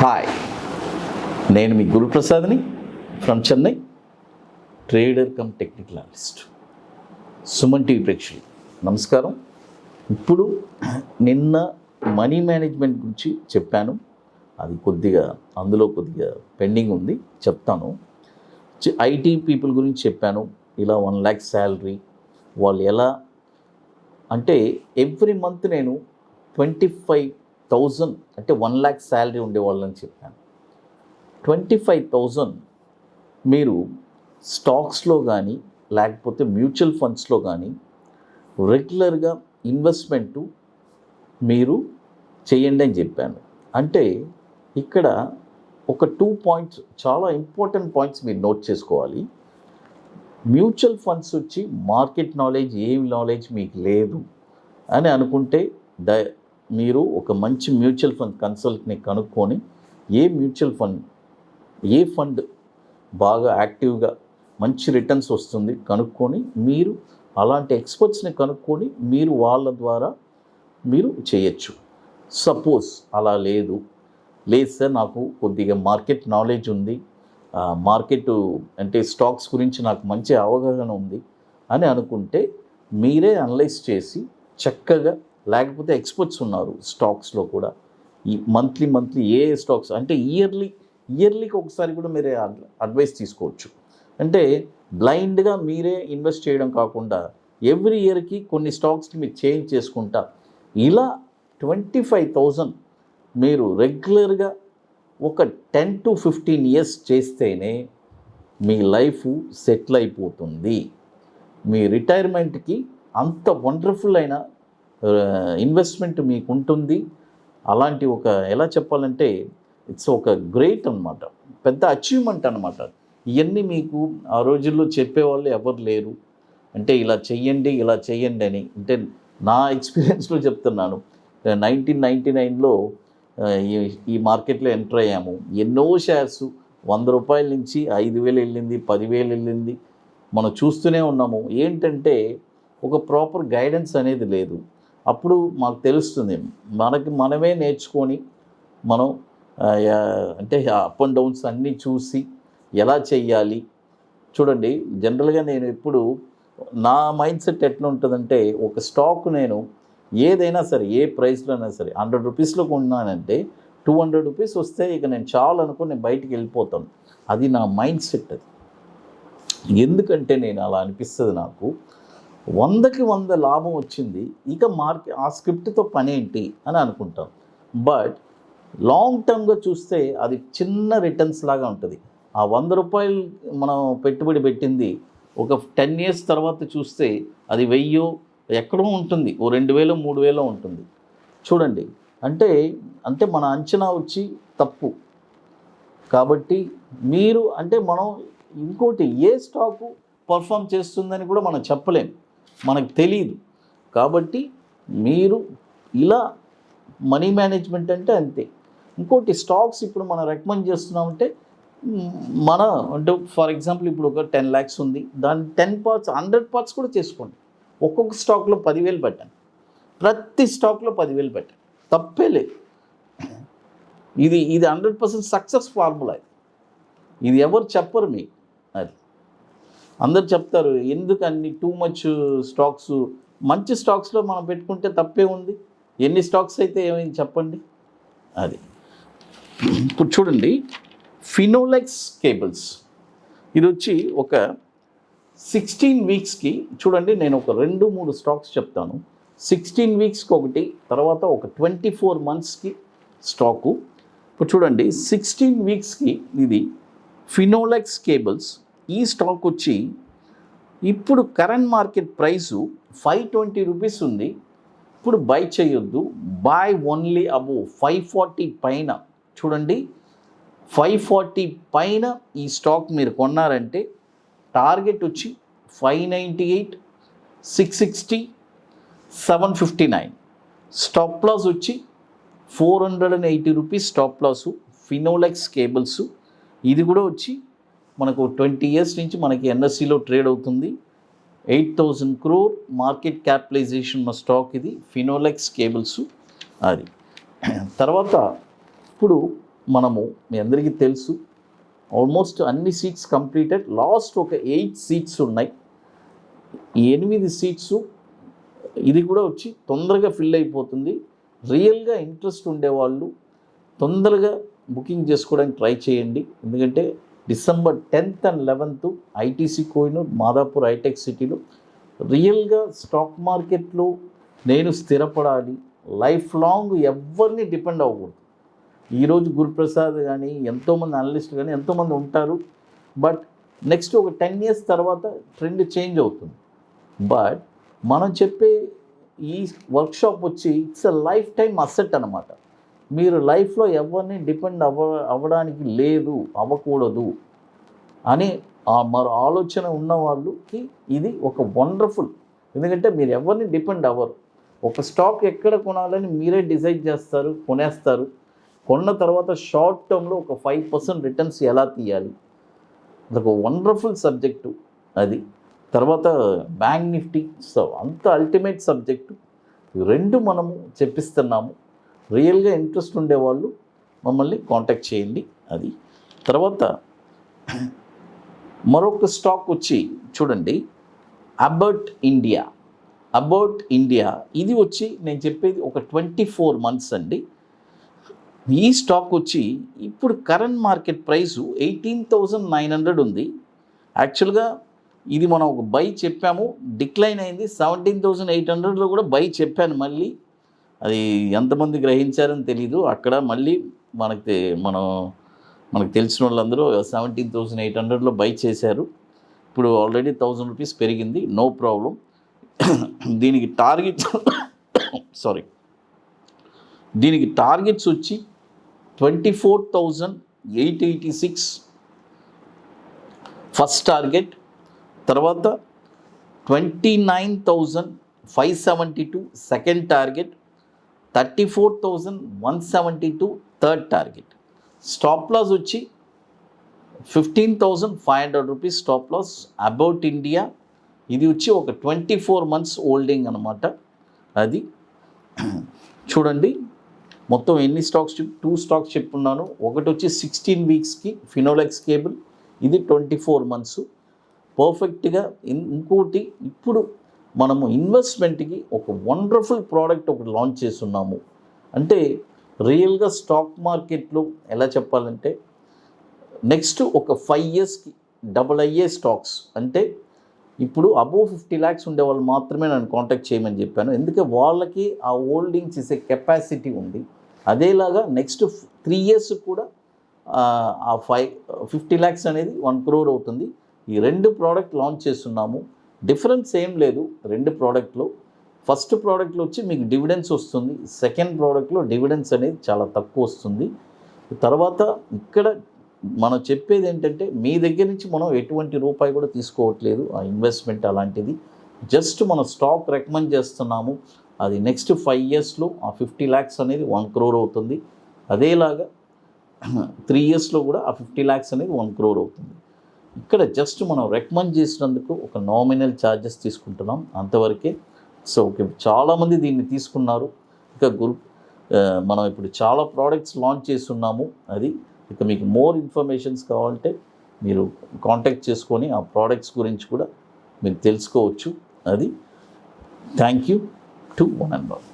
Hi, నేను మీ గురు ప్రసాద్ని from Chennai, trader cum technical analyst. Suman TV ప్రేక్షకులు నమస్కారం. ఇప్పుడు నిన్న మనీ మేనేజ్మెంట్ గురించి చెప్పాను, అది అందులో కొద్దిగా పెండింగ్ ఉంది, చెప్తాను. ఐటీ పీపుల్ గురించి చెప్పాను. ఇలా 1 lakh శాలరీ వాళ్ళు ఎలా అంటే ఎవ్రీ మంత్ నేను 25,000 అంటే 1 lakh శాలరీ ఉండేవాళ్ళని చెప్పాను. 25,000 మీరు స్టాక్స్లో కానీ లేకపోతే మ్యూచువల్ ఫండ్స్లో కానీ రెగ్యులర్గా ఇన్వెస్ట్మెంటు మీరు చేయండి అని చెప్పాను. అంటే ఇక్కడ ఒక 2 పాయింట్స్, చాలా ఇంపార్టెంట్ పాయింట్స్ మీరు నోట్ చేసుకోవాలి. మ్యూచువల్ ఫండ్స్ వచ్చి మార్కెట్ నాలెడ్జ్, ఏం నాలెడ్జ్ మీకు లేదు అని అనుకుంటే మీరు ఒక మంచి మ్యూచువల్ ఫండ్ కన్సల్ట్ని కనుక్కొని ఏ ఫండ్ బాగా యాక్టివ్గా మంచి రిటర్న్స్ వస్తుంది కనుక్కొని, మీరు అలాంటి ఎక్స్పర్ట్స్ని కనుక్కొని మీరు వాళ్ళ ద్వారా మీరు చేయొచ్చు. సపోజ్ అలా లేదు సార్, నాకు కొద్దిగా మార్కెట్ నాలెడ్జ్ ఉంది, మార్కెట్ అంటే స్టాక్స్ గురించి నాకు మంచి అవగాహన ఉంది అని అనుకుంటే మీరే అనలైజ్ చేసి చక్కగా, లేకపోతే ఎక్స్పర్ట్స్ ఉన్నారు స్టాక్స్లో కూడా, ఈ మంత్లీ ఏ స్టాక్స్ అంటే ఇయర్లీకి ఒకసారి కూడా మీరే అడ్వైస్ తీసుకోవచ్చు. అంటే బ్లైండ్గా మీరే ఇన్వెస్ట్ చేయడం కాకుండా ఎవ్రీ ఇయర్కి కొన్ని స్టాక్స్ని మీరు చేంజ్ చేసుకుంటా, ఇలా 25,000 మీరు రెగ్యులర్గా ఒక 10 to 15 years చేస్తేనే మీ లైఫ్ సెటిల్ అయిపోతుంది. మీ రిటైర్మెంట్కి అంత వండర్ఫుల్ అయిన ఇన్వెస్ట్మెంట్ మీకు ఉంటుంది. అలాంటి ఎలా చెప్పాలంటే ఇట్స్ ఒక గ్రేట్ అనమాట, పెద్ద అచీవ్మెంట్ అనమాట. ఇవన్నీ మీకు ఆ రోజుల్లో చెప్పేవాళ్ళు ఎవరు లేరు. అంటే ఇలా చెయ్యండి అని, అంటే నా ఎక్స్పీరియన్స్లో చెప్తున్నాను. 1999లో ఈ మార్కెట్లో ఎంటర్ అయ్యాము. ఎన్నో షేర్స్ 100 రూపాయల నుంచి 5,000 వెళ్ళింది, 10,000 వెళ్ళింది. మనం చూస్తూనే ఉన్నాము. ఏంటంటే ఒక ప్రాపర్ గైడెన్స్ అనేది లేదు. అప్పుడు మాకు తెలుస్తుంది, మనమే నేర్చుకొని మనం అంటే అప్ అండ్ డౌన్స్ అన్నీ చూసి ఎలా చెయ్యాలి. చూడండి, జనరల్గా నేను ఎప్పుడు నా మైండ్ సెట్ ఎట్లా ఉంటుందంటే, ఒక స్టాక్ నేను ఏదైనా సరే, ఏ ప్రైస్లో అయినా సరే, 100 రూపీస్లో కొన్నానంటే 200 రూపీస్ వస్తే ఇక నేను చాలు అనుకుని నేను బయటికి వెళ్ళిపోతాను. అది నా మైండ్ సెట్. అది ఎందుకంటే నేను అలా అనిపిస్తుంది, నాకు 100కి 100 లాభం వచ్చింది, ఇక ఆ స్క్రిప్ట్తో పని ఏంటి అని అనుకుంటాం. బట్ లాంగ్ టర్మ్గా చూస్తే అది చిన్న రిటర్న్స్ లాగా ఉంటుంది. ఆ 100 రూపాయలు మనం పెట్టుబడి పెట్టింది ఒక 10 years తర్వాత చూస్తే అది 1000 ఎక్కడో ఉంటుంది, ఓ 2,000 3,000 ఉంటుంది. చూడండి, అంటే మన అంచనా వచ్చి తప్పు. కాబట్టి మీరు మనం ఇంకోటి, ఏ స్టాకు పర్ఫామ్ చేస్తుందని కూడా మనం చెప్పలేం, మనకు తెలియదు. కాబట్టి మీరు ఇలా మనీ మేనేజ్మెంట్ అంటే అంతే. ఇంకోటి, స్టాక్స్ ఇప్పుడు మనం రికమెండ్ చేస్తున్నామంటే అంటే ఫర్ ఎగ్జాంపుల్ ఇప్పుడు ఒక 10 lakhs ఉంది, దాని 10 parts 100 parts కూడా చేసుకోండి. ఒక్కొక్క స్టాక్లో 10,000 పెట్టండి, ప్రతి స్టాక్లో 10,000 పెట్టండి, తప్పే లేదు. ఇది 100% సక్సెస్ ఫార్ములా. ఇది ఎవరు చెప్పరు మీకు. అది అందరు చెప్తారు, ఎందుకు అన్ని టూ మచ్ స్టాక్స్, మంచి స్టాక్స్లో మనం పెట్టుకుంటే తప్పే ఉంది. ఎన్ని స్టాక్స్ అయితే ఏమైంది చెప్పండి. అది ఇప్పుడు చూడండి, ఫినోలెక్స్ కేబుల్స్, ఇది వచ్చి ఒక 16 weeksకి చూడండి, నేను ఒక 2-3 స్టాక్స్ చెప్తాను. 16 weeksకి ఒకటి, తర్వాత ఒక 24 monthsకి స్టాకు. ఇప్పుడు చూడండి, 16 weeksకి ఇది ఫినోలెక్స్ కేబుల్స్. ఈ స్టాక్ వచ్చి ఇప్పుడు కరెంట్ మార్కెట్ ప్రైసు 520 రూపీస్ ఉంది. ఇప్పుడు బై చేయొద్దు, బై ఓన్లీ అబోవ్ 540 పైన. చూడండి, 540 పైన ఈ స్టాక్ మీరు కొన్నారంటే టార్గెట్ వచ్చి 598, 660, 759. స్టాప్ లాస్ వచ్చి 480 rupees stop loss. Finolex cables ఇది కూడా వచ్చి మనకు 20 years నుంచి మనకి ఎన్ఎస్సిలో ట్రేడ్ అవుతుంది. 8,000 crore మార్కెట్ క్యాపిటలైజేషన్ ఉన్న స్టాక్ ఇది, ఫినోలెక్స్ కేబుల్స్. అది తర్వాత ఇప్పుడు మనము మీ అందరికీ తెలుసు ఆల్మోస్ట్ అన్ని సీట్స్ కంప్లీటెడ్. లాస్ట్ ఒక 8 సీట్స్ ఉన్నాయి. ఈ 8 సీట్స్ ఇది కూడా వచ్చి తొందరగా ఫిల్ అయిపోతుంది. రియల్గా ఇంట్రెస్ట్ ఉండేవాళ్ళు తొందరగా బుకింగ్ చేసుకోవడానికి ట్రై చేయండి. ఎందుకంటే December 10th and 11th ITC Kohinoor Madhapur hitech సిటీలో రియల్గా స్టాక్ మార్కెట్లో నేను స్థిరపడాలి, లైఫ్ లాంగ్ ఎవరిని డిపెండ్ అవ్వకూడదు. ఈరోజు గురుప్రసాద్ కానీ ఎంతోమంది అనలిస్టులు కానీ ఎంతోమంది ఉంటారు. బట్ నెక్స్ట్ ఒక 10 years తర్వాత ట్రెండ్ చేంజ్ అవుతుంది. బట్ మనం చెప్పే ఈ వర్క్షాప్ వచ్చి it's a life time asset అనమాట. మీరు లైఫ్లో ఎవరిని డిపెండ్ అవ్వడానికి లేదు, అవ్వకూడదు అని మరో ఆలోచన ఉన్న వాళ్ళకి ఇది ఒక వండర్ఫుల్. ఎందుకంటే మీరు ఎవరిని డిపెండ్ అవ్వరు. ఒక స్టాక్ ఎక్కడ కొనాలని మీరే డిసైడ్ చేస్తారు, కొనేస్తారు. కొన్న తర్వాత షార్ట్ టర్మ్లో ఒక 5% రిటర్న్స్ ఎలా తీయాలి, అదొక వండర్ఫుల్ సబ్జెక్టు అది. తర్వాత బ్యాంక్ నిఫ్టీ, సో అంత అల్టిమేట్ సబ్జెక్టు. రెండు మనము చెప్పిస్తున్నాము. రియల్గా ఇంట్రెస్ట్ ఉండేవాళ్ళు మమ్మల్ని కాంటాక్ట్ చేయండి. అది తర్వాత మరొక స్టాక్ వచ్చి చూడండి, అబౌట్ ఇండియా. ఇది వచ్చి నేను చెప్పేది ఒక 24 months అండి. ఈ స్టాక్ వచ్చి ఇప్పుడు కరెంట్ మార్కెట్ ప్రైసు 18,900 ఉంది. యాక్చువల్గా ఇది మనం ఒక బై చెప్పాము, డిక్లైన్ అయింది. 17,800లో కూడా బై చెప్పాను. మళ్ళీ అది ఎంతమంది గ్రహించారని తెలీదు. అక్కడ మళ్ళీ మనకు తెలిసిన వాళ్ళందరూ 17,800లో బై చేశారు. ఇప్పుడు ఆల్రెడీ 1000 రూపీస్ పెరిగింది, నో ప్రాబ్లం. దీనికి టార్గెట్స్ వచ్చి 24,886 ఫస్ట్ టార్గెట్, తర్వాత 29,572 second target, 34,172 third target. Stop loss వచ్చి 15,500 rupees stop loss. About India ఇది వచ్చి ఒక 24 months హోల్డింగ్ అనమాట. అది చూడండి, మొత్తం ఎన్ని స్టాక్స్ 2 స్టాక్స్ చెప్పున్నాను. ఒకటి వచ్చి 16 weeksకి ఫినోలెక్స్ కేబుల్, ఇది 24 months పర్ఫెక్ట్గా. ఇంకోటి ఇప్పుడు మనము ఇన్వెస్ట్మెంట్కి ఒక వండర్ఫుల్ ప్రోడక్ట్ ఒకటి లాంచ్ చేస్తున్నాము. అంటే రియల్గా స్టాక్ మార్కెట్లో ఎలా చెప్పాలంటే నెక్స్ట్ ఒక 5 yearsకి డబుల్ అయ్యే స్టాక్స్. అంటే ఇప్పుడు అబోవ్ 50 lakhs ఉండే వాళ్ళు మాత్రమే నన్ను కాంటాక్ట్ చేయమని చెప్పాను. ఎందుకంటే వాళ్ళకి ఆ హోల్డింగ్ చేసే కెపాసిటీ ఉంది. అదేలాగా నెక్స్ట్ 3 years కూడా ఆ 50 lakhs అనేది 1 crore అవుతుంది. ఈ 2 ప్రోడక్ట్ లాంచ్ చేస్తున్నాము. డిఫరెన్స్ ఏం లేదు 2 ప్రోడక్ట్లో. ఫస్ట్ ప్రోడక్ట్లో వచ్చి మీకు డివిడెన్స్ వస్తుంది, సెకండ్ ప్రోడక్ట్లో డివిడెన్స్ అనేది చాలా తక్కువ వస్తుంది. తర్వాత ఇక్కడ మనం చెప్పేది ఏంటంటే మీ దగ్గర నుంచి మనం ఎటువంటి రూపాయి కూడా తీసుకోవట్లేదు. ఆ ఇన్వెస్ట్మెంట్ అలాంటిది జస్ట్ మనం స్టాక్ రికమెండ్ చేస్తున్నాము. అది నెక్స్ట్ 5 yearsలో ఆ 50 lakhs అనేది 1 crore అవుతుంది. అదేలాగా 3 yearsలో కూడా ఆ 50 lakhs అనేది 1 crore అవుతుంది. ఇక్కడ జస్ట్ మనం రికమెండ్ చేసినందుకు ఒక నామినల్ ఛార్జెస్ తీసుకుంటున్నాం, అంతవరకే. సో ఓకే, చాలామంది దీన్ని తీసుకున్నారు. ఇంకా మనం ఇప్పుడు చాలా ప్రోడక్ట్స్ లాంచ్ చేస్తున్నాము. అది ఇక మీకు మోర్ ఇన్ఫర్మేషన్స్ కావాలంటే మీరు కాంటాక్ట్ చేసుకొని ఆ ప్రోడక్ట్స్ గురించి కూడా మీరు తెలుసుకోవచ్చు. అది thank you to one and all.